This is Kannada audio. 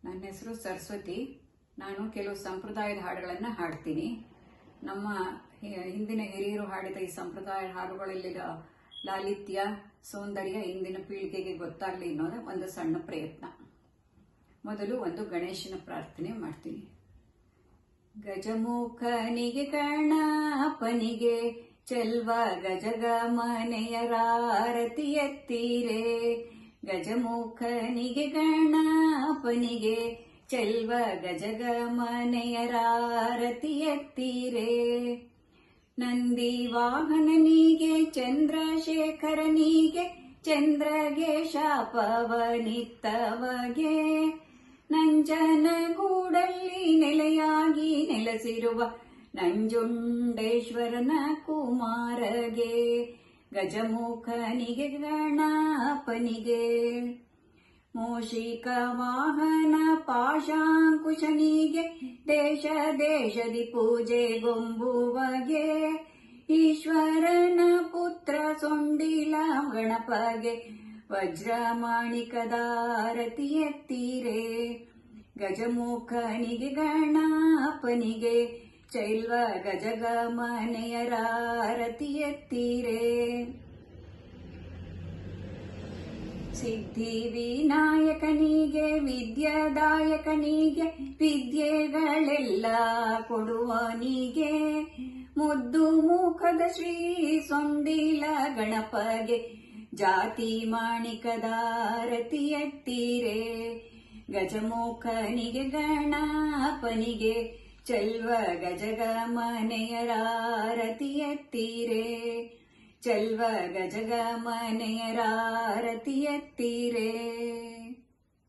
ನನ್ನ ಹೆಸರು ಸರಸ್ವತಿ. ನಾನು ಕೆಲವು ಸಂಪ್ರದಾಯದ ಹಾಡುಗಳನ್ನು ಹಾಡ್ತೀನಿ. ನಮ್ಮ ಹಿಂದಿನ ಹಿರಿಯರು ಹಾಡಿದ ಈ ಸಂಪ್ರದಾಯದ ಹಾಡುಗಳಲ್ಲಿನ ಲಾಲಿತ್ಯ, ಸೌಂದರ್ಯ ಇಂದಿನ ಪೀಳಿಗೆಗೆ ಗೊತ್ತಾಗಲಿ ಅನ್ನೋದು ಒಂದು ಸಣ್ಣ ಪ್ರಯತ್ನ. ಮೊದಲು ಒಂದು ಗಣೇಶನ ಪ್ರಾರ್ಥನೆ ಮಾಡ್ತೀನಿ. ಗಜಮುಖನಿಗೆ ಗಣಪನಿಗೆ ಚೆಲ್ವ ಗಜಗಮನೆಯರಾರತಿ ಎತ್ತೀರೆ. ಗಜಮುಖನಿಗೆ ಗಣಪನಿಗೆ ಚೆಲ್ವ ಗಜಗಮನೆಯರಾರತಿ ಎತ್ತೀರೆ. ನಂದಿ ವಾಹನನಿಗೆ ಚಂದ್ರಶೇಖರನಿಗೆ ಚಂದ್ರಗೆ ಶಾಪವನಿತ್ತವಗೆ. ನಂಜನಗೂಡಲ್ಲಿ ನೆಲೆಯಾಗಿ ನೆಲೆಸಿರುವ ನಂಜುಂಡೇಶ್ವರನ ಕುಮಾರಗೆ. ಗಜಮುಖನಿಗೆ ಗಣಪನಿಗೆ ಮೂಷಿಕ ವಾಹನ ಪಾಶಾಂಕುಶನಿಗೆ ದೇಶ ದೇಶದಿ ಪೂಜೆ ಗೊಂಬುವಗೆ. ಈಶ್ವರನ ಪುತ್ರ ಸೊಂಡಿಲ ಗಣಪಗೆ ವಜ್ರಮಾಣಿಕದಾರತಿ ಎತ್ತೀರೆ. ಗಜಮುಖನಿಗೆ ಗಣಪನಿಗೆ ಚೈಲ್ವ ಗಜಗಮನೆಯರಾರತಿ ಎತ್ತೀರೆ. ಸಿದ್ಧಿ ವಿನಾಯಕನಿಗೆ ವಿದ್ಯಾದಾಯಕನಿಗೆ ವಿದ್ಯೆಗಳೆಲ್ಲ ಕೊಡುವನಿಗೆ. ಮುದ್ದು ಮುಖದ ಶ್ರೀ ಸೊಂಡಿಲ ಗಣಪಗೆ ಜಾತಿ ಮಾಣಿಕದಾರತಿ ಎತ್ತೀರೆ. ಗಜಮುಖನಿಗೆ ಗಣಪನಿಗೆ ಚೆಲ್ವ ಗಜಗಮನೆಯರಾರತಿ ಎತ್ತೀರೆ. ಚೆಲ್ವ ಗಜಗಮನೆಯರಾರತಿ ಎತ್ತೀರೆ.